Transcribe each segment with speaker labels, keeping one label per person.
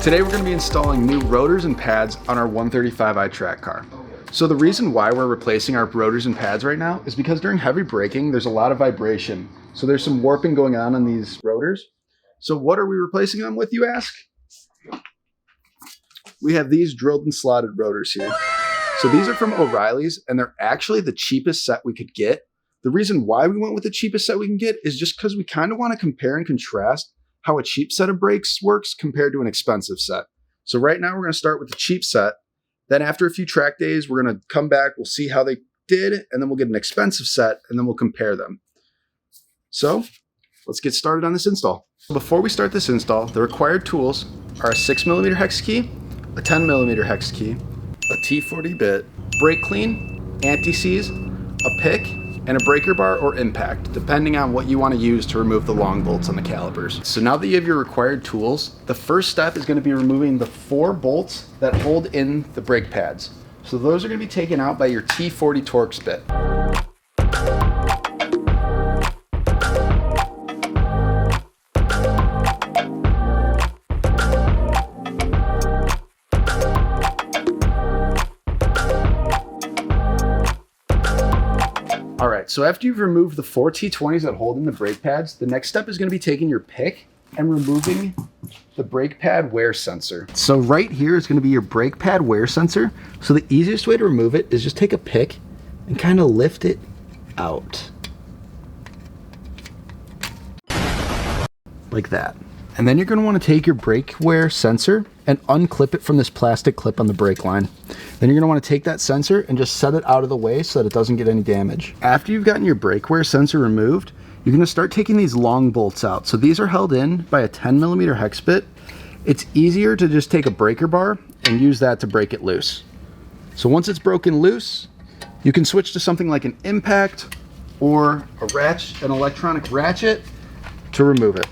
Speaker 1: Today we're going to be installing new rotors and pads on our 135i track car. So the reason why we're replacing our rotors and pads right now is because during heavy braking there's a lot of vibration. So there's some warping going on these rotors. So what are we replacing them with, you ask? We have these drilled and slotted rotors here. So these are from O'Reilly's and they're actually the cheapest set we could get. The reason why we went with the cheapest set we can get is just because we kind of want to compare and contrast how a cheap set of brakes works compared to an expensive set. So right now we're going to start with the cheap set. Then after a few track days, we're going to come back, we'll see how they did, and then we'll get an expensive set, and then we'll compare them. So let's get started on this install. Before we start this install, the required tools are a 6mm hex key, a 10mm hex key, a T40 bit, brake clean, anti-seize, a pick, and a breaker bar or impact, depending on what you want to use to remove the long bolts on the calipers. So now that you have your required tools, the first step is going to be removing the 4 bolts that hold in the brake pads. So those are going to be taken out by your T40 Torx bit. Alright, so after you've removed the 4 T20s that hold in the brake pads, the next step is going to be taking your pick and removing the brake pad wear sensor. So right here is going to be your brake pad wear sensor. So the easiest way to remove it is just take a pick and kind of lift it out. Like that. And then you're going to want to take your brake wear sensor and unclip it from this plastic clip on the brake line. Then you're going to want to take that sensor and just set it out of the way so that it doesn't get any damage. After you've gotten your brake wear sensor removed, you're going to start taking these long bolts out. So these are held in by a 10mm hex bit. It's easier to just take a breaker bar and use that to break it loose. So once it's broken loose, you can switch to something like an impact or a ratchet, an electronic ratchet to remove it.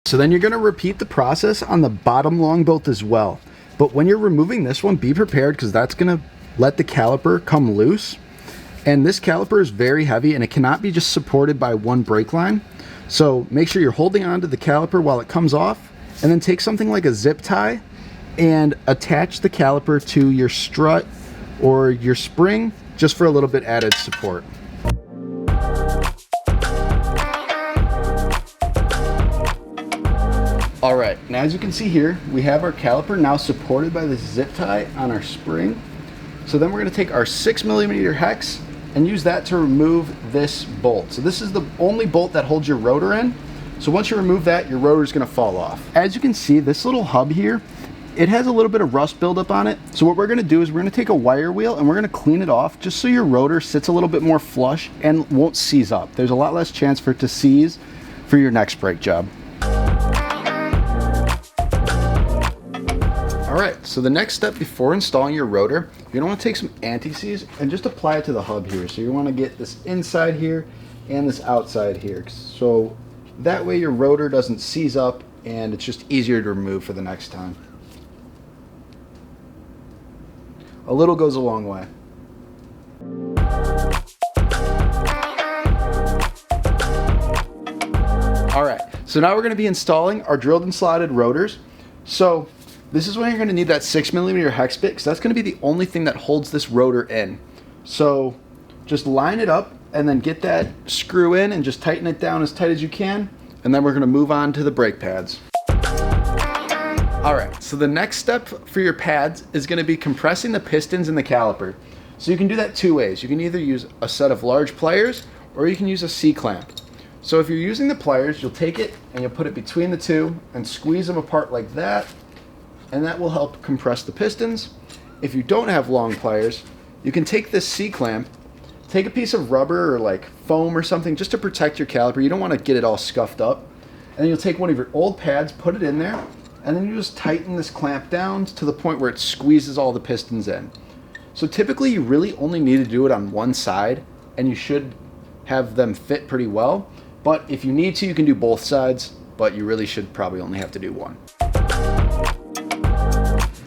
Speaker 1: So then you're going to repeat the process on the bottom long bolt as well. But when you're removing this one, be prepared because that's going to let the caliper come loose. And this caliper is very heavy and it cannot be just supported by one brake line. So make sure you're holding onto the caliper while it comes off, and then take something like a zip tie and attach the caliper to your strut or your spring just for a little bit added support. All right, now as you can see here, we have our caliper now supported by this zip tie on our spring. So then we're going to take our 6mm hex and use that to remove this bolt. So this is the only bolt that holds your rotor in. So once you remove that, your rotor is going to fall off. As you can see, this little hub here, it has a little bit of rust buildup on it. So what we're going to do is we're going to take a wire wheel and we're going to clean it off just so your rotor sits a little bit more flush and won't seize up. There's a lot less chance for it to seize for your next brake job. Alright, so the next step before installing your rotor, you're going to want to take some anti-seize and just apply it to the hub here. So you want to get this inside here and this outside here. So that way your rotor doesn't seize up and it's just easier to remove for the next time. A little goes a long way. Alright, so now we're going to be installing our drilled and slotted rotors. So this is when you're going to need that 6mm hex bit because that's going to be the only thing that holds this rotor in. So just line it up and then get that screw in and just tighten it down as tight as you can. And then we're going to move on to the brake pads. Alright, so the next step for your pads is going to be compressing the pistons in the caliper. So you can do that 2 ways. You can either use a set of large pliers or you can use a C-clamp. So if you're using the pliers, you'll take it and you'll put it between the two and squeeze them apart like that. And that will help compress the pistons. If you don't have long pliers, you can take this C-clamp, take a piece of rubber or like foam or something just to protect your caliper. You don't want to get it all scuffed up. And then you'll take one of your old pads, put it in there, and then you just tighten this clamp down to the point where it squeezes all the pistons in. So typically you really only need to do it on one side and you should have them fit pretty well. But if you need to, you can do both sides, but you really should probably only have to do one.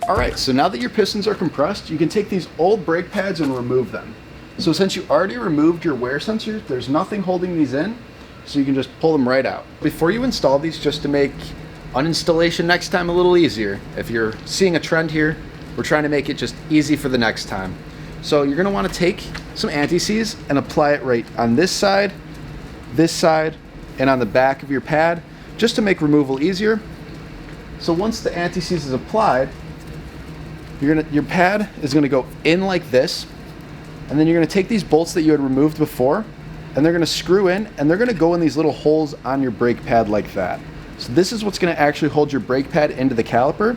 Speaker 1: Alright, so now that your pistons are compressed, you can take these old brake pads and remove them. So since you already removed your wear sensors, there's nothing holding these in, so you can just pull them right out. Before you install these, just to make uninstallation next time a little easier. If you're seeing a trend here, we're trying to make it just easy for the next time. So you're gonna wanna take some anti-seize and apply it right on this side, and on the back of your pad, just to make removal easier. So once the anti-seize is applied, your pad is gonna go in like this, and then you're gonna take these bolts that you had removed before, and they're gonna screw in, and they're gonna go in these little holes on your brake pad like that. So this is what's gonna actually hold your brake pad into the caliper.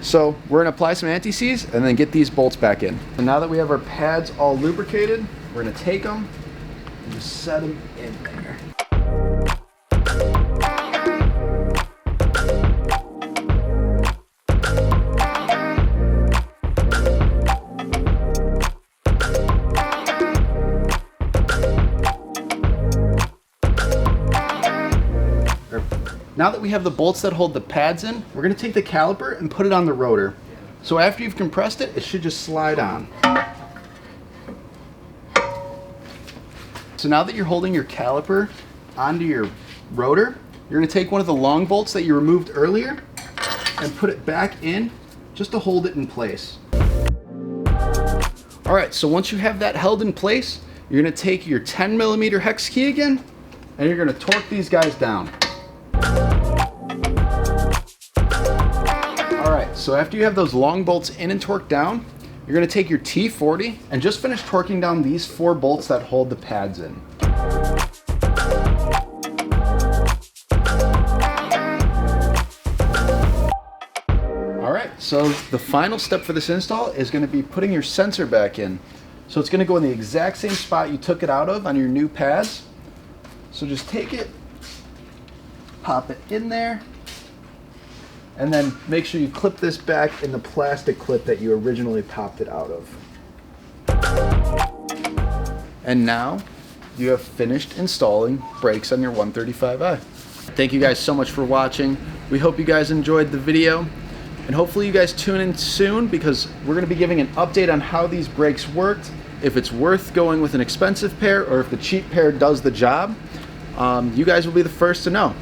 Speaker 1: So we're gonna apply some anti-seize and then get these bolts back in. And now that we have our pads all lubricated, we're gonna take them and just set them in there. Now that we have the bolts that hold the pads in, we're gonna take the caliper and put it on the rotor. So after you've compressed it, it should just slide on. So now that you're holding your caliper onto your rotor, you're gonna take one of the long bolts that you removed earlier and put it back in just to hold it in place. All right, so once you have that held in place, you're gonna take your 10mm hex key again, and you're gonna torque these guys down. So after you have those long bolts in and torqued down, you're gonna take your T40 and just finish torquing down these 4 bolts that hold the pads in. All right, so the final step for this install is gonna be putting your sensor back in. So it's gonna go in the exact same spot you took it out of on your new pads. So just take it, pop it in there, and then make sure you clip this back in the plastic clip that you originally popped it out of. And now you have finished installing brakes on your 135i. Thank you guys so much for watching. We hope you guys enjoyed the video, and hopefully you guys tune in soon, because we're gonna be giving an update on how these brakes worked, if it's worth going with an expensive pair or if the cheap pair does the job. You guys will be the first to know.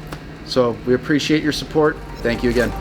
Speaker 1: So we appreciate your support. Thank you again.